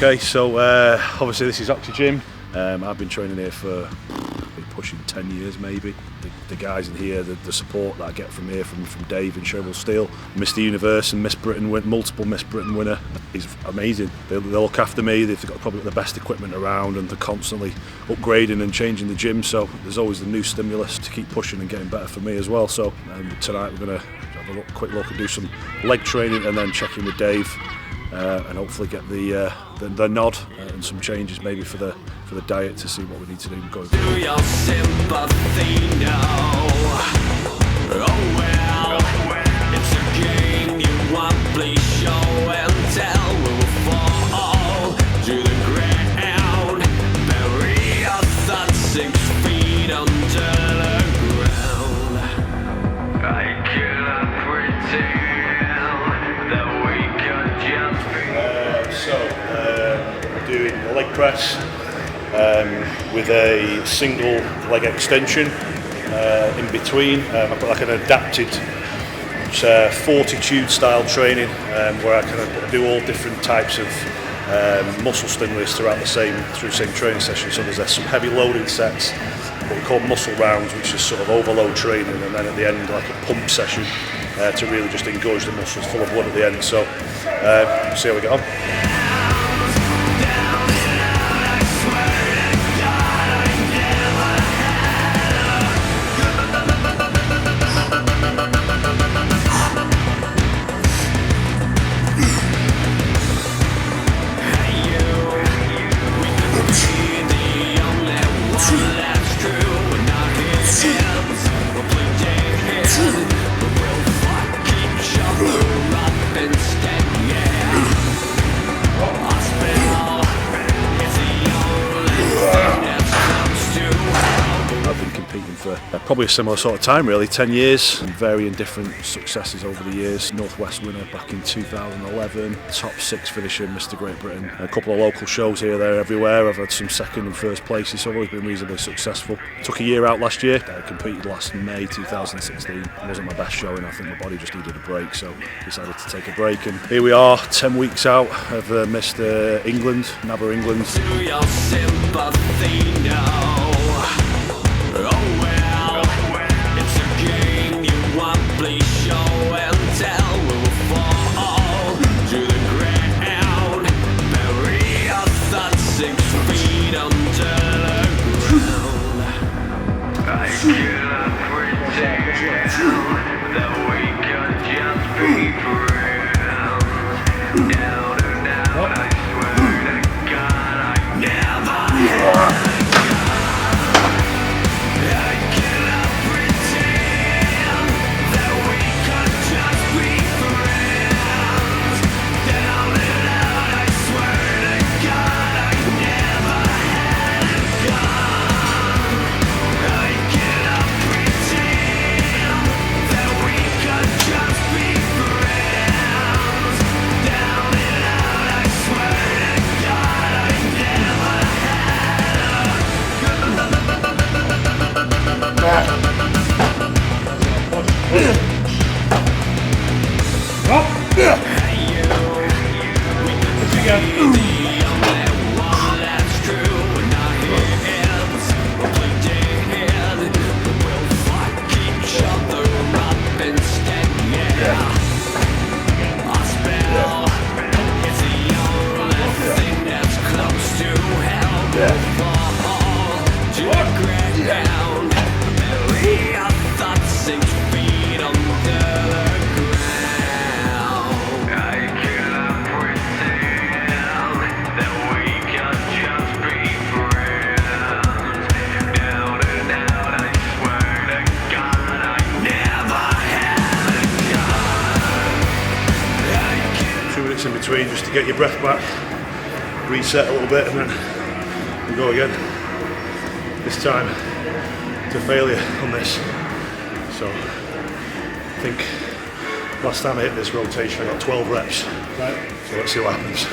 Okay, so obviously this is Oxygym. I've been training here for pushing 10 years maybe. The guys in here, the support that I get from here, from Dave and Cheryl Steele, Mr Universe and Miss Britain, multiple Miss Britain winner, is amazing. They look after me. They've got probably the best equipment around, and they're constantly upgrading and changing the gym. So there's always the new stimulus to keep pushing and getting better for me as well. So tonight we're going to have a quick look and do some leg training, and then check in with Dave. And hopefully get the nod and some changes maybe for the diet to see what we need to do going forward. Do your sympathy now? Oh well, it's a game you want, please show and tell. We'll fall to the ground, bury our thoughts 6 feet under the ground. I cannot pretend that we can just be. Doing a leg press with a single leg extension in between. I've got like an adapted fortitude style training where I kind of do all different types of muscle stimulus throughout the same training session. So there's some heavy loading sets, what we call muscle rounds, which is sort of overload training, and then at the end like a pump session to really just engorge the muscles full of blood at the end. So see how we get on. For probably a similar sort of time really, 10 years, and varying different successes over the years. Northwest winner back in 2011, top 6 finisher in Mr Great Britain, a couple of local shows here, there, everywhere. I've had some second and first places, so I've always been reasonably successful. Took a year out last year, I competed last May 2016. It wasn't my best showing, I think my body just needed a break, so decided to take a break, and here we are 10 weeks out of Mr England, NABBA England. Do your sympathy now? Oh well, it's a game you want, please show and tell. We'll fall to the ground, bury our thoughts 6 feet under the ground. I cannot pretend that we can just be friends. Down and out, I swear to God, I never had. In between just to get your breath back, reset a little bit, and then we go again. This time to failure on this. So I think last time I hit this rotation I got 12 reps. Right. So let's see what happens.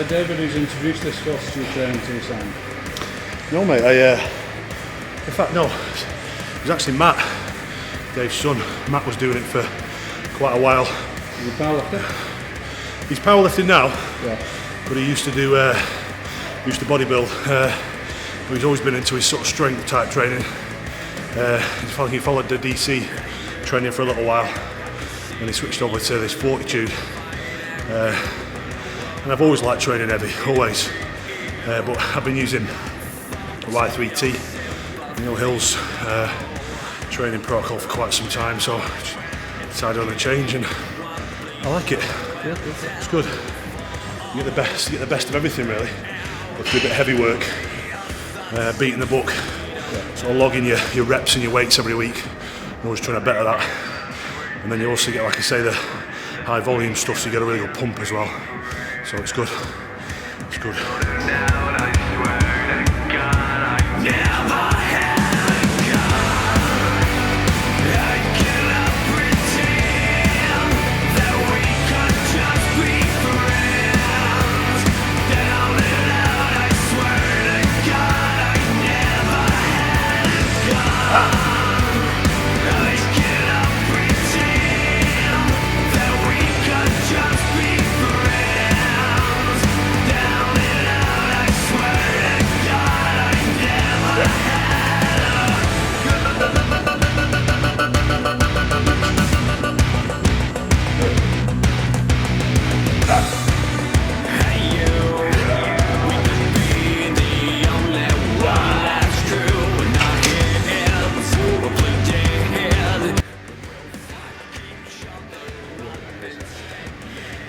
David, who's introduced this course to you training to your son? No, mate. In fact, no. It was actually Matt, Dave's son. Matt was doing it for quite a while. You powerlifter? He's powerlifting now, Yeah. but he used to bodybuild. But he's always been into his sort of strength type training. He followed the DC training for a little while, and he switched over to this fortitude. And I've always liked training heavy, always. But I've been using the Y3T, Hills training protocol for quite some time, so I decided on a change, and I like it. Yeah, It's good. You get the best of everything, really. You do a bit of heavy work, beating the book, sort of logging your reps and your weights every week, and always trying to better that. And then you also get, like I say, the high volume stuff, so you get a really good pump as well. So it's good. It's good.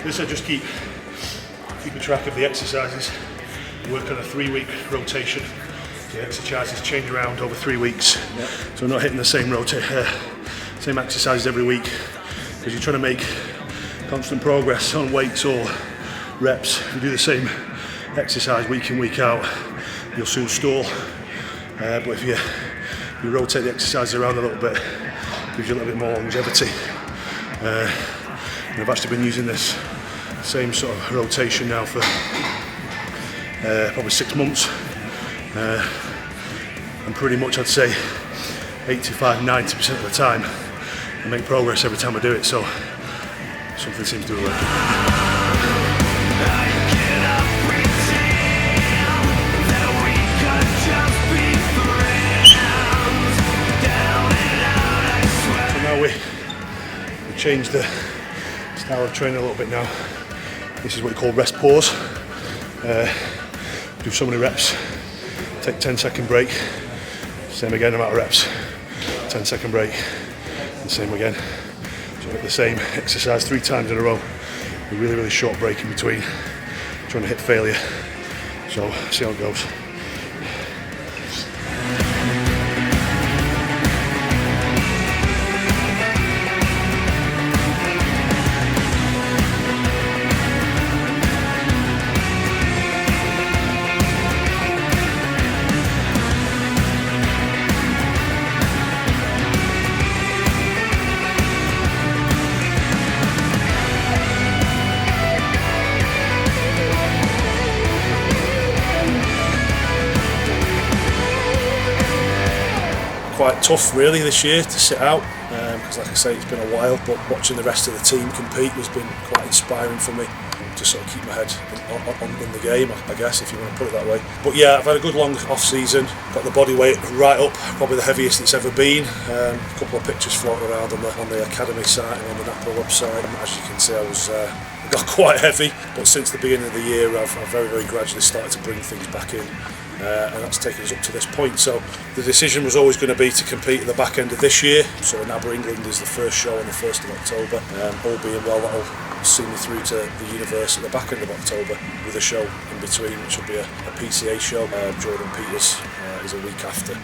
This I just keep a track of the exercises, work on a 3-week rotation. The exercises change around over 3 weeks, so I'm not hitting the same exercises every week, because you're trying to make constant progress on weights or reps. If you do the same exercise week in, week out, you'll soon stall. But if you rotate the exercises around a little bit, it gives you a little bit more longevity. And I've actually been using this same sort of rotation now for probably 6 months. And pretty much I'd say 85–90% of the time I make progress every time I do it, so something seems to be working. So now we changed the style of training a little bit now. This is what you call rest pause. Do so many reps, take 10-second break, same again, amount of reps, 10-second break, and same again. So hit the same exercise 3 times in a row, a really, really short break in between, trying to hit failure. So see how it goes. Quite tough really this year to sit out, because like I say, it's been a while, but watching the rest of the team compete has been quite inspiring for me to sort of keep my head in the game, I guess, if you want to put it that way. But yeah, I've had a good long off season, got the body weight right up, probably the heaviest it's ever been. A couple of pictures floating around on the academy site and on the NABBA website. As you can see, I got quite heavy, but since the beginning of the year I've very, very gradually started to bring things back in. And that's taken us up to this point. So the decision was always going to be to compete at the back end of this year. So NABBA England is the first show on the 1st of October. All being well, that'll see me through to the Universe at the back end of October, with a show in between, which will be a PCA show. Jordan Peters is a week after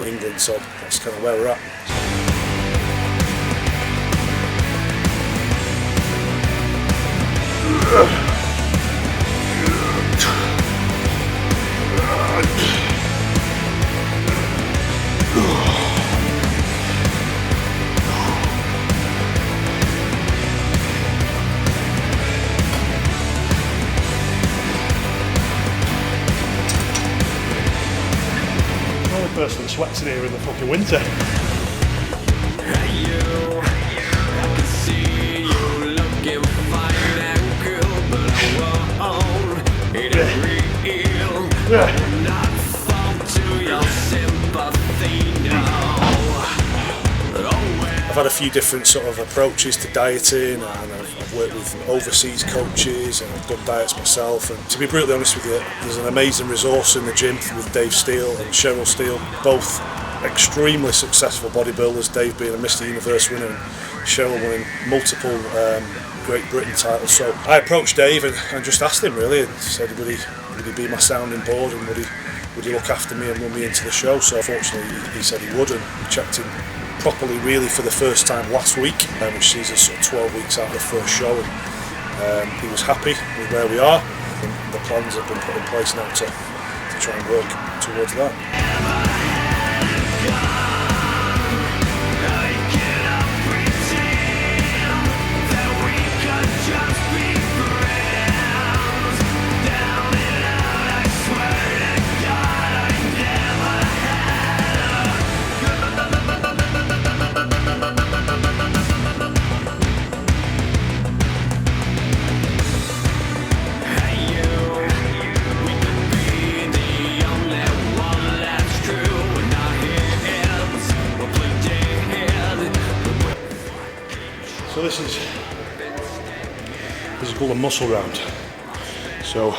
England, so that's kind of where we're at. Person that sweats in here in the fucking winter. I've had a few different sort of approaches to dieting, and I've worked with overseas coaches, and I've done diets myself. And to be brutally honest with you, there's an amazing resource in the gym with Dave Steele and Cheryl Steele, both extremely successful bodybuilders. Dave being a Mr. Universe winner, and Cheryl winning multiple Great Britain titles. So I approached Dave and just asked him really, and said would he be my sounding board, and would he look after me and run me into the show. So fortunately he said he would, and we checked in properly really for the first time last week, which sees us sort of 12 weeks out of the first show, and he was happy with where we are, and the plans have been put in place now to try and work towards that. So this is called a muscle round. So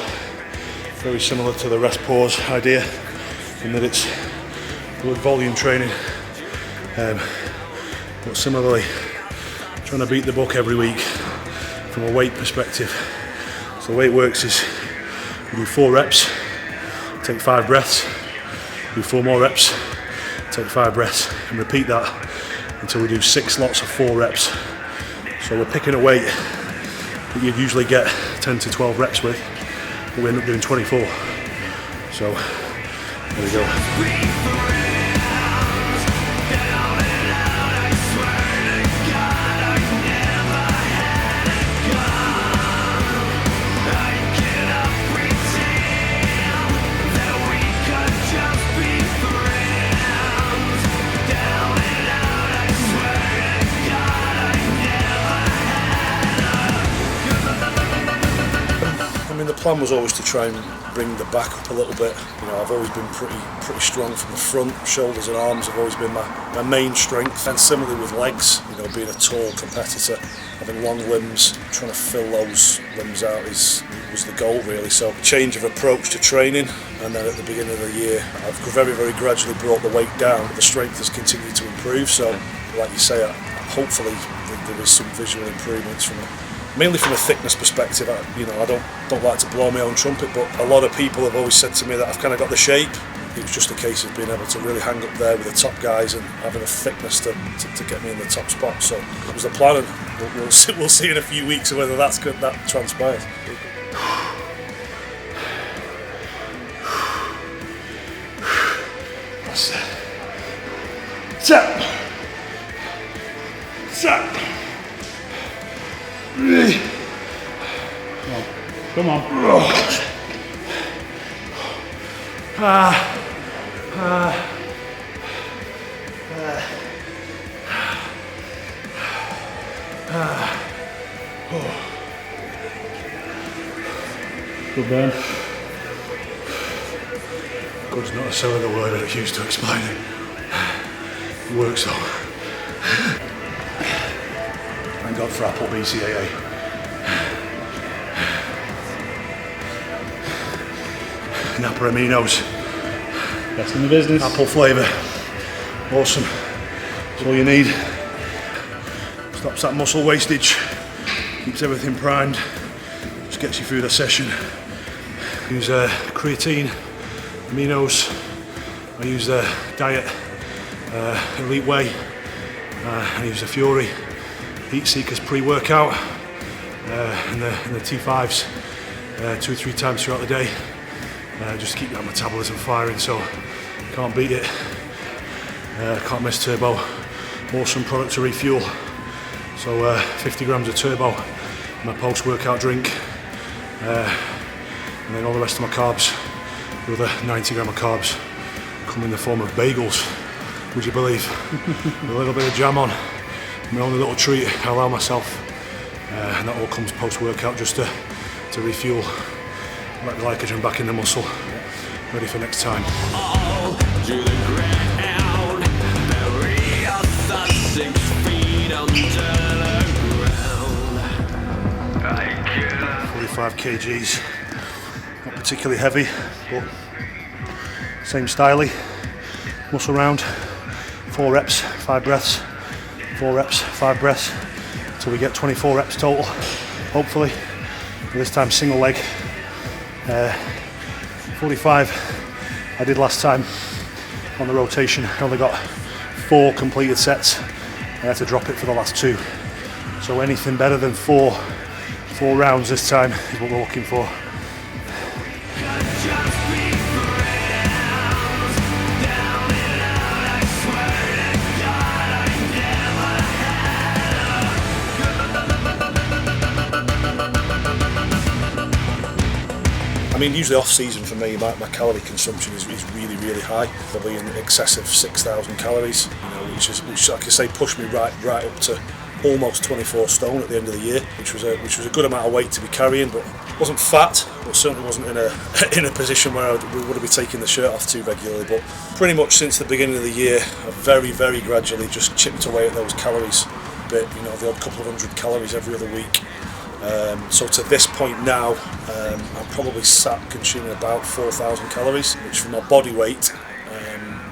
very similar to the rest pause idea in that it's good volume training, but similarly trying to beat the book every week from a weight perspective. So the way it works is we do 4 reps, take 5 breaths, do 4 more reps, take 5 breaths, and repeat that until we do 6 lots of 4 reps. So we're picking a weight that you'd usually get 10 to 12 reps with, but we end up doing 24. So there we go. The plan was always to try and bring the back up a little bit. You know, I've always been pretty strong from the front. Shoulders and arms have always been my main strength, and similarly with legs. You know, being a tall competitor, having long limbs, trying to fill those limbs out was the goal really. So change of approach to training, and then at the beginning of the year, I've very gradually brought the weight down, but the strength has continued to improve. So, like you say, hopefully there is some visual improvements mainly from a thickness perspective. I don't like to blow my own trumpet, but a lot of people have always said to me that I've kind of got the shape. It was just a case of being able to really hang up there with the top guys and having a thickness to get me in the top spot. So that was the plan, and we'll see in a few weeks whether that transpires. That's it. Set. Come on. Good burn. Good's not a cellular word I'd use to explain it. It works though. Thank God for Apple BCAA. NABBA aminos. Best in the business. Apple flavour. Awesome. That's all you need. Stops that muscle wastage. Keeps everything primed. Just gets you through the session. Use creatine, aminos. I use the Diet Elite Whey. I use the Fury Heat Seekers pre-workout. and the T5s 2 or 3 times throughout the day, just to keep that metabolism firing. So can't beat it. Can't miss turbo. Awesome product to refuel. So 50 grams of turbo, my post-workout drink, and then all the rest of my carbs, the other 90 gram of carbs, come in the form of bagels, would you believe? With a little bit of jam on, my only little treat I allow myself, and that all comes post-workout just to refuel, let the glycogen back in the muscle, ready for next time. All to the ground, bury us 6 feet under the ground. I can't 45 kgs, not particularly heavy, but same styly, muscle round, 4 reps, 5 breaths, 4 reps, 5 breaths, until we get 24 reps total, hopefully. This time single leg. 45 I did last time on the rotation. I only got 4 completed sets. I had to drop it for the last 2. So anything better than 4 rounds this time is what we're looking for. I mean, usually off season for me, my calorie consumption is really, really high, probably in excess of 6,000 calories, you know, which like I say, pushed me right up to almost 24 stone at the end of the year, which was a good amount of weight to be carrying, but wasn't fat, but certainly wasn't in a position where we would be taking the shirt off too regularly. But pretty much since the beginning of the year, I've very gradually just chipped away at those calories a bit, you know, the odd couple of 100 calories every other week. So to this point now, I'm probably sat consuming about 4,000 calories, which for my body weight,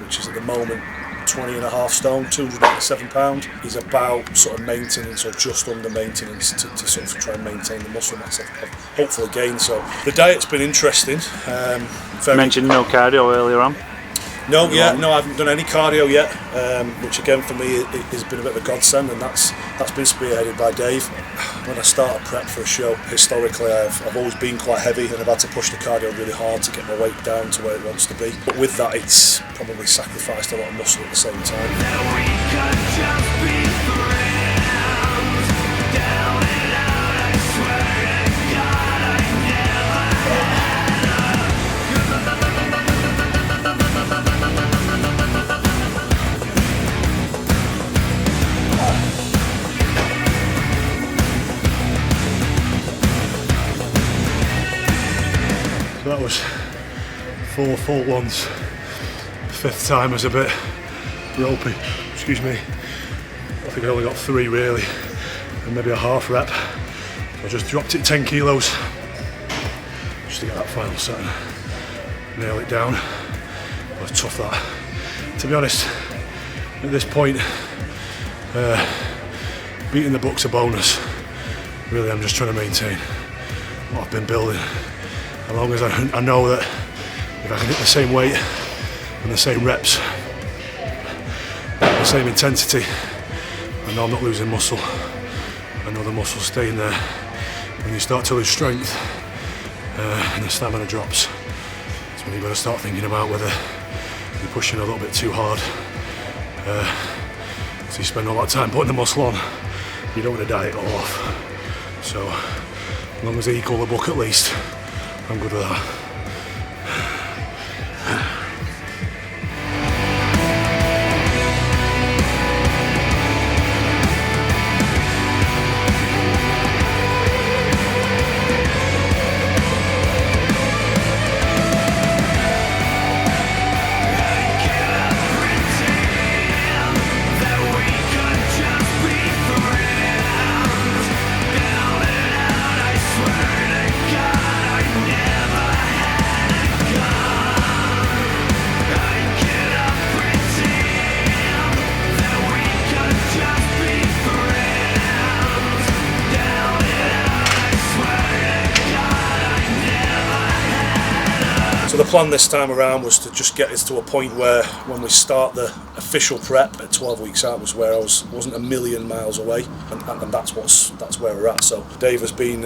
which is at the moment 20.5 stone, 287 pounds, is about sort of maintenance or just under maintenance to sort of try and maintain the muscle mass I've hopefully gained. So the diet's been interesting. You mentioned no cardio earlier on. No, I haven't done any cardio yet, which again for me has been a bit of a godsend, and that's been spearheaded by Dave. When I start a prep for a show, historically I've always been quite heavy, and I've had to push the cardio really hard to get my weight down to where it wants to be. But with that, it's probably sacrificed a lot of muscle at the same time. So that was 4 full ones. The 5th time was a bit ropey, excuse me. I think I only got 3 really, and maybe a half rep. So I just dropped it 10 kilos, just to get that final set and nail it down. It was tough that. To be honest, at this point, beating the book's a bonus. Really, I'm just trying to maintain what I've been building. As long as I know that if I can hit the same weight and the same reps, the same intensity, I know I'm not losing muscle. I know the muscle's staying there. When you start to lose strength and the stamina drops, it's when you've got to start thinking about whether you're pushing a little bit too hard. So you spend all that time putting the muscle on, you don't want to diet it all off. So as long as they equal the book at least, I'm good with that. I swear to God I never plan this time around was to just get us to a point where when we start the official prep at 12 weeks out was where I wasn't a million miles away, and that's where we're at. So Dave has been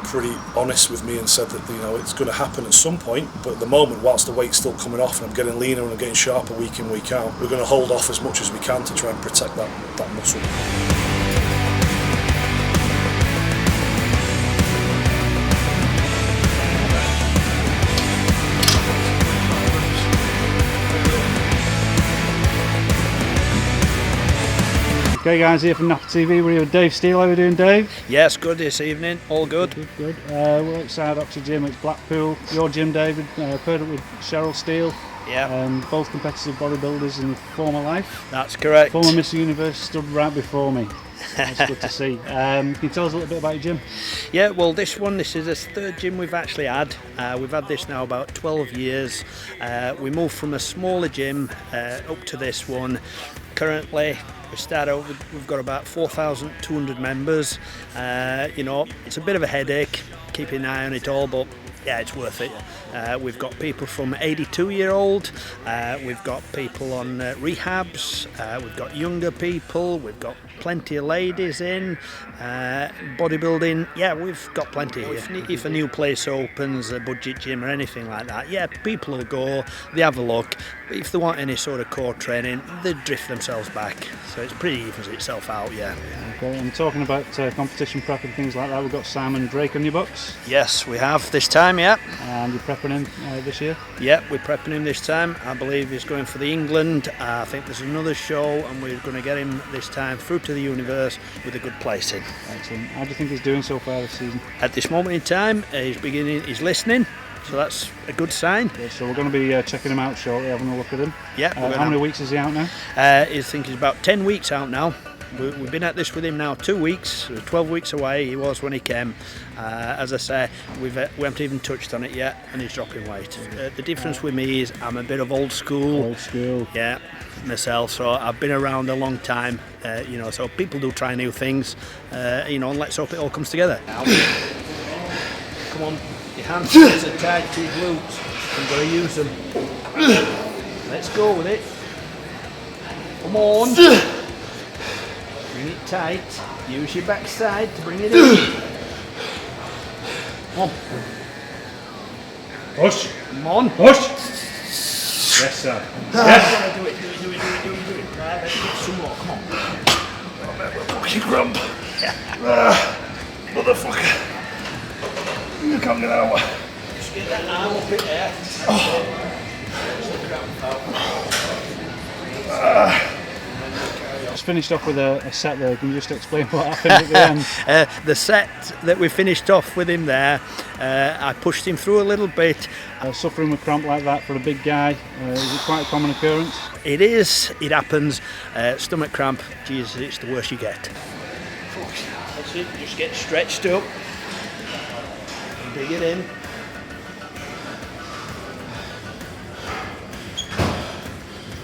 pretty honest with me and said that, you know, it's going to happen at some point, but at the moment, whilst the weight's still coming off and I'm getting leaner and I'm getting sharper week in, week out, we're going to hold off as much as we can to try and protect that muscle. Okay guys, here from NABBA TV, we're here with Dave Steele. How are we doing, Dave? Yes, good this evening, all good. Good. We're outside Oxygym, it's Blackpool. Your gym, David, paired up with Steele. Yeah. Both competitive bodybuilders in former life. That's correct. Former Miss Universe stood right before me. That's good to see. Can you tell us a little bit about your gym? Yeah, well this is the third gym we've actually had. We've had this now about 12 years. We moved from a smaller gym up to this one. Currently, we've got about 4,200 members. You know, it's a bit of a headache keeping an eye on it all, but yeah, it's worth it. We've got people from 82-year-old, we've got people on rehabs, we've got younger people, we've got plenty of ladies in, bodybuilding, yeah, we've got plenty here. If a new place opens, a budget gym or anything like that, yeah, people will go, they have a look, but if they want any sort of core training, they drift themselves back, so it's pretty evens itself out, yeah. Okay, and talking about competition prep and things like that, we've got Simon Drake on your books. Yes, we have this time, yeah. And you're prepping him this year? Yeah, we're prepping him this time. I believe he's going for the England. I think there's another show and we're going to get him this time through to the universe with a good placing. Excellent. How do you think he's doing so far this season? At this moment in time, he's listening, so that's a good sign. Okay, so we're going to be checking him out shortly, having a look at him. Yeah. How many weeks is he out now? I think he's about 10 weeks out now. We've been at this with him now 2 weeks, 12 weeks away he was when he came. As I say, we haven't even touched on it yet, and he's dropping weight. The difference with me is I'm a bit of old school. Old school. Yeah, myself, so I've been around a long time, you know, so people do try new things, you know, and let's hope it all comes together. Come on, your hands are tied to your glutes, you've got to use them. Let's go with it. Come on. Bring it tight, use your backside to bring it in. Come on. Push. Come on. Push. Yes, sir. Yes. Do it. Right, let's get some more, come on. Fucking grump. Motherfucker. You can't get out. Just get that arm up in there. Just finished off with a set there. Can you just explain what happened at the end? The set that we finished off with him there, I pushed him through a little bit. Suffering with cramp like that for a big guy, is it quite a common occurrence? It is, it happens. Stomach cramp, Jesus, it's the worst you get. That's it, just get stretched up. Dig it in.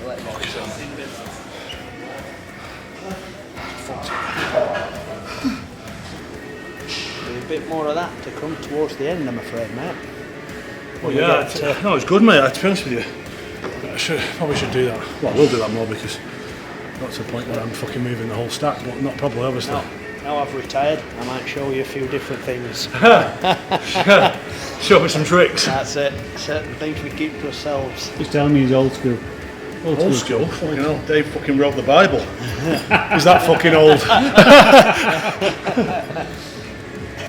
Let it a bit more of that to come towards the end, I'm afraid, mate. Well, yeah, no, it's good, mate. To be honest with you, probably should do that. Well, I will do that more because got to the point where I'm fucking moving the whole stack, but not probably, obviously. Now I've retired, I might show you a few different things. Show me some tricks. That's it. Certain things we keep to ourselves. Just tell me he's old school. Old school? Fucking hell, Dave fucking wrote the Bible. Is that fucking old?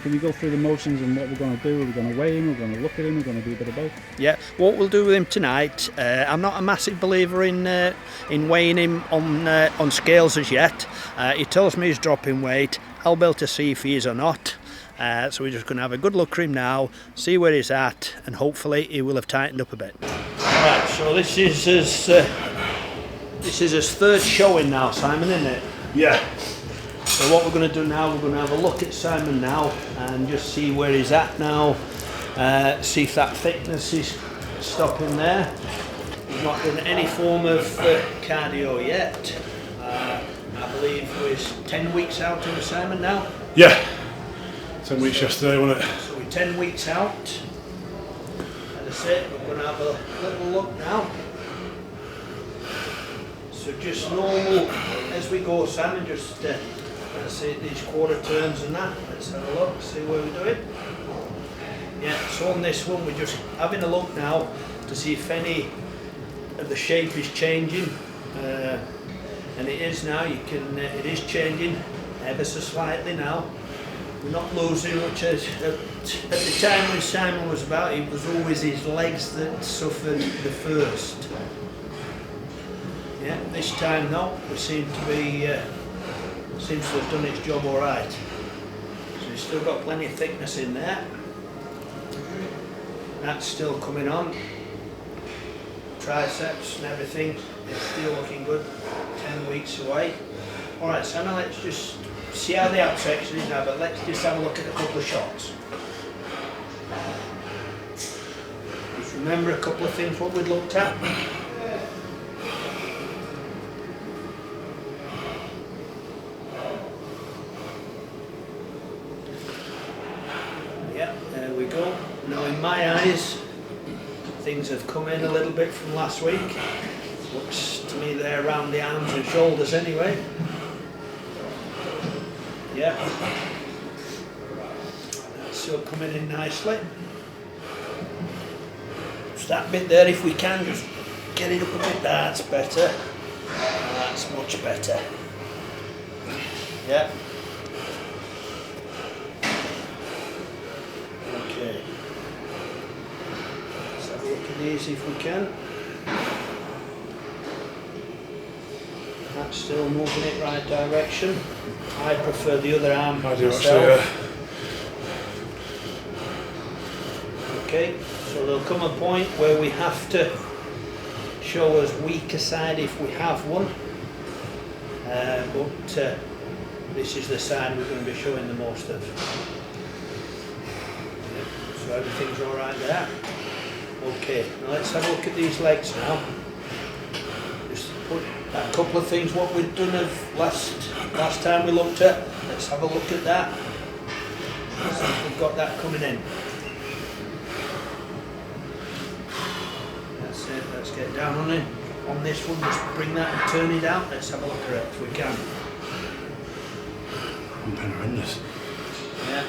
Can you go through the motions and what we're going to do? We're going to weigh him, we're going to look at him, we're going to do a bit of both? Yeah, what we'll do with him tonight, I'm not a massive believer in weighing him on scales as yet. He tells me he's dropping weight. I'll be able to see if he is or not. So we're just going to have a good look at him now, see where he's at, and hopefully he will have tightened up a bit. Right, so this is his third showing now, Simon, isn't it? Yeah. So what we're going to do now, we're going to have a look at Simon now and just see where he's at now, see if that thickness is stopping there. He's not done any form of cardio yet. I believe we're 10 weeks out of Simon now. Yeah. 10 weeks yesterday, wasn't it? So we're 10 weeks out. At the That's it, we're going to have a little look now. So just normal as we go, Sam, and just let's see these quarter turns and that. Let's have a look, see where we're doing. Yeah, so on this one we're just having a look now to see if any of the shape is changing. And it is now, it is changing ever so slightly now. We're not losing much. At the time when Simon was about, it was always his legs that suffered the first. Yeah, this time though, we seem to be, seems to have done its job alright. So we've still got plenty of thickness in there. That's still coming on. Triceps and everything, it's still looking good. 10 weeks away. Alright, so now let's just see how the abs section is now, but let's just have a look at a couple of shots. Just remember a couple of things what we'd looked at. Yeah, there we go. Now in my eyes, things have come in a little bit from last week. Looks to me they're around the arms and shoulders anyway. Yeah. That's still coming in nicely. Just that bit there, if we can, just get it up a bit. That's better. That's much better. Yeah. Okay. Let's have a look at these if we can. That's still moving it right direction. I prefer the other arm myself. Okay, so there'll come a point where we have to show us weaker side if we have one. But this is the side we're going to be showing the most of. Yeah, so everything's alright there. Okay, now let's have a look at these legs now. Just put a couple of things what we've done of last time we looked at. Let's have a look at that. So we've got that coming in. That's it, let's get down on it. On this one, just bring that and turn it out. Let's have a look at it if we can. I'm horrendous. Yeah.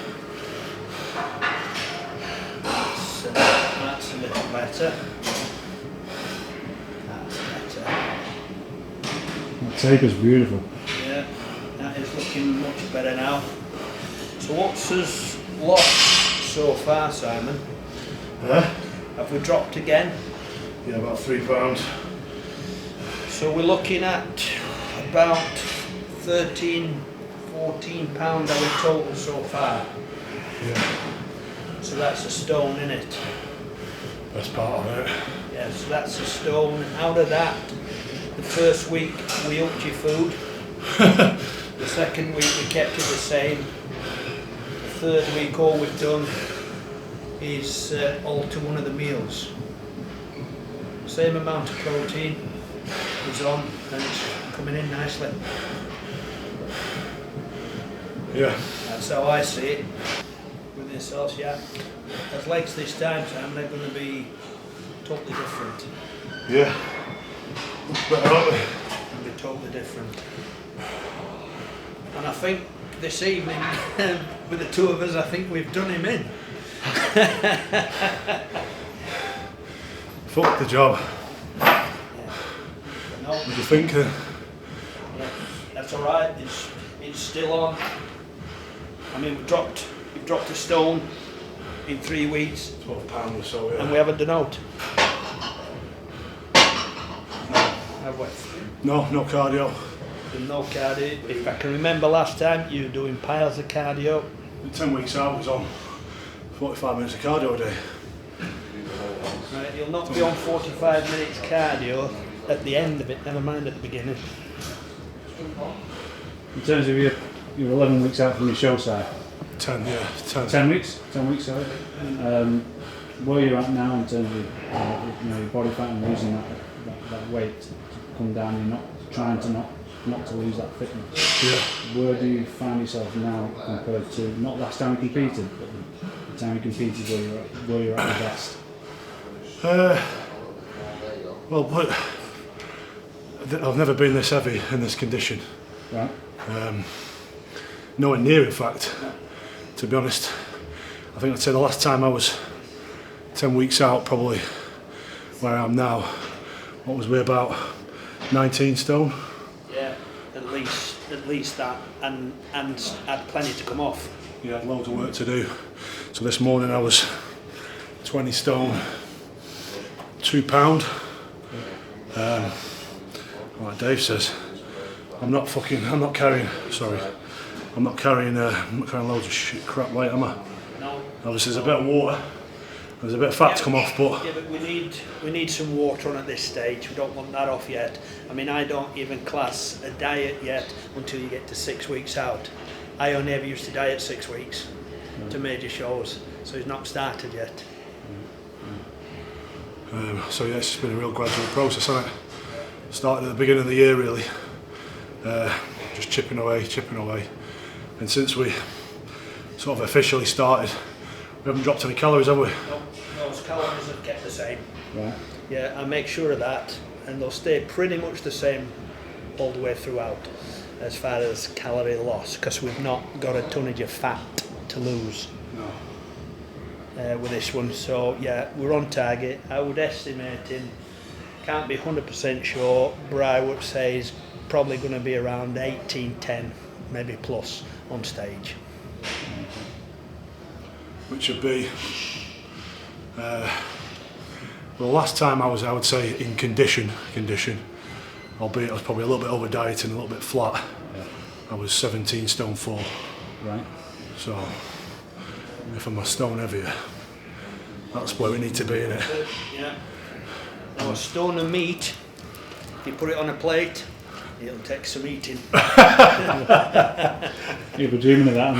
That's a little better. That's better. That tape is beautiful. Yeah, that is looking much better now. So what's us lost so far, Simon? Huh? Have we dropped again? Yeah, about £3. So we're looking at about 13, 14 pound our total so far. Yeah. So that's a stone in it. Best part of it. Yeah, so that's a stone. Out of that, the first week we upped your food. The second week we kept it the same. The third week all we've done is alter one of the meals. Same amount of protein is on and it's coming in nicely. Yeah. That's how I see it with this sauce, yeah. As legs this time, Sam, they're going to be totally different. Yeah. Much better, aren't they? They'll be totally different. And I think this evening, with the two of us, I think we've done him in. Fuck the job. Yeah. No, What do you think? yeah, that's all right. It's still on. I mean, we've dropped a stone in 3 weeks, £12 or so, yeah. and we haven't done out. Have we? No, no cardio. Done no cardio. If I can remember last time, you were doing piles of cardio. 10 weeks out, was on 45 minutes of cardio a day. Right, you'll not be on 45 minutes cardio at the end of it, never mind at the beginning. In terms of you're 11 weeks out from your show side. 10, yeah, 10. 10 weeks? 10 weeks, sorry. Where you're at now in terms of your body fat and losing that weight to come down, you're not trying to not to lose that fitness. Yeah. Where do you find yourself now compared to not last time you competed, but the time you competed where you're at your best? Well, but I've never been this heavy in this condition. Right. Nowhere near, in fact. To be honest, I think I'd say the last time I was 10 weeks out, probably where I am now. What was we, about 19 stone? Yeah, at least that, and had plenty to come off. Yeah, I had loads of work to do. So this morning I was 20 stone, 2 pound. Like Dave says, I'm not carrying loads of shit crap weight, am I? No. Obviously there's a bit of water, there's a bit of fat to come off, but yeah, but we need some water on at this stage. We don't want that off yet. I mean, I don't even class a diet yet until you get to 6 weeks out. I only ever used to diet 6 weeks to major shows, so it's not started yet. so yeah, it's been a real gradual process, hasn't it? Started at the beginning of the year really, just chipping away, and since we sort of officially started, we haven't dropped any calories, have we? No, those calories have kept the same. Right. Yeah, I make sure of that, and they'll stay pretty much the same all the way throughout as far as calorie loss, because we've not got a tonnage of fat to lose. No. With this one, so yeah, we're on target. I would estimate can't be 100% sure, but I would say is probably going to be around 18-10, maybe plus on stage. Which would be, well, the last time I would say in condition, albeit I was probably a little bit over dieting, a little bit flat. Yeah. I was 17 stone 4. Right. So if I'm a stone heavier, that's where we need to be, innit? Yeah. Now a stone of meat, if you put it on a plate, it'll take some eating. You'll be dreaming of that.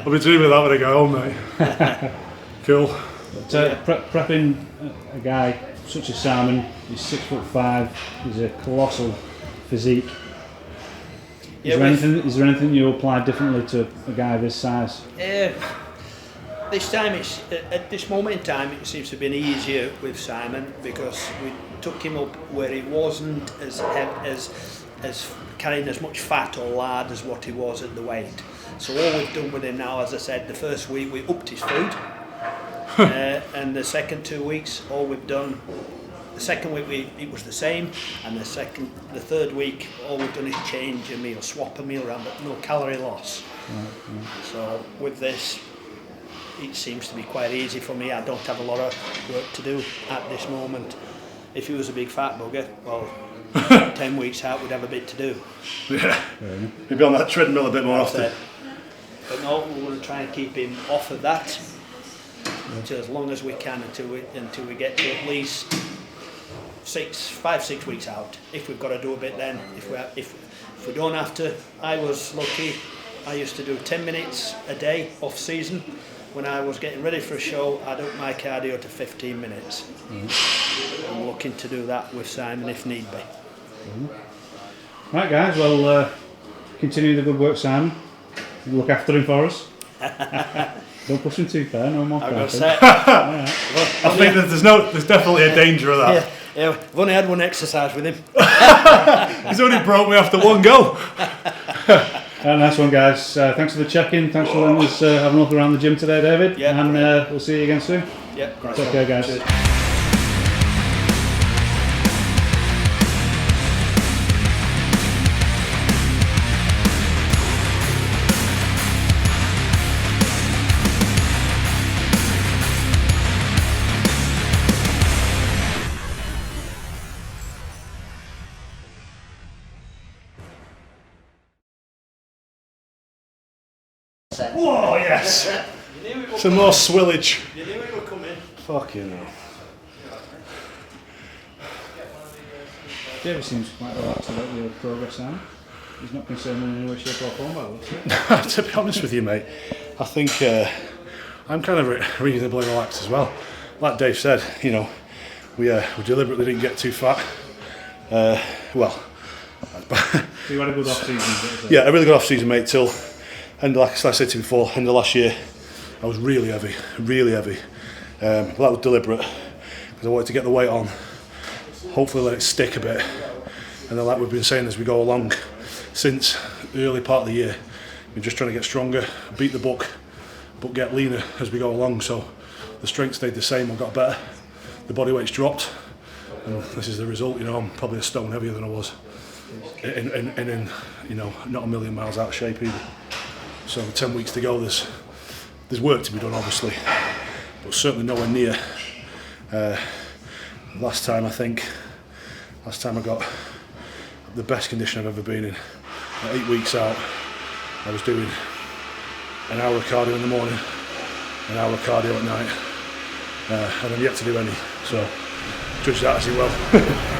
I'll be dreaming of that when I go home, mate. Cool. But, prepping a guy such as Simon, he's 6'5", he's a colossal physique. Yeah, Is there anything you apply differently to a guy this size? This time, at this moment in time, it seems to have been easier with Simon because we took him up where he wasn't as carrying as much fat or lard as what he was at the weight. So all we've done with him now, as I said, the first week we upped his food, and the second 2 weeks, all we've done. The second week it was the same, and the third week all we've done is change a meal, swap a meal around, but no calorie loss. Right. So with this, it seems to be quite easy for me. I don't have a lot of work to do at this moment. If he was a big fat bugger, well, 10 weeks out we'd have a bit to do. Yeah, you'd be on that treadmill a bit more often. But no, we're going to try and keep him off of that until as long as we can, until we get to at least 5-6 weeks out. If we've got to do a bit then, if we don't have to. I was lucky. I used to do 10 minutes a day off season. When I was getting ready for a show, I'd up my cardio to 15 minutes. I'm looking to do that with Simon if need be. Right, guys. Well, continue the good work, Simon. Look after him for us. Don't push him too far. No more. I've got to say, I think there's definitely a danger of that. yeah, I've only had one exercise with him. He's only broke me after one go. Nice one, guys. Thanks for the check-in. Thanks for letting us have a look around the gym today, David. Yeah, and we'll see you again soon. Yeah, great. Take care, guys. Cheers. Whoa, yes. Some more swillage. You knew it would come in. Fucking hell. David seems quite relaxed about your progress now. He's not concerned in any way, shape or form about it. To be honest with you, mate, I think I'm kind of reasonably relaxed as well. Like Dave said, you know, we deliberately didn't get too fat. Well, So you had a good off-season? yeah, a really good off-season, mate, till, and like I said to you before, end of last year, I was really heavy. That was deliberate because I wanted to get the weight on, hopefully let it stick a bit, and then like we've been saying as we go along since the early part of the year, we're just trying to get stronger, beat the book, but get leaner as we go along. So the strength stayed the same, I got better, the body weight's dropped, and this is the result. You know, I'm probably a stone heavier than I was, and you know, not a million miles out of shape either. So 10 weeks to go, there's work to be done obviously, but certainly nowhere near last time I got the best condition I've ever been in. 8 weeks out, I was doing an hour of cardio in the morning, an hour of cardio at night, and I'm yet to do any, so judge that as you will.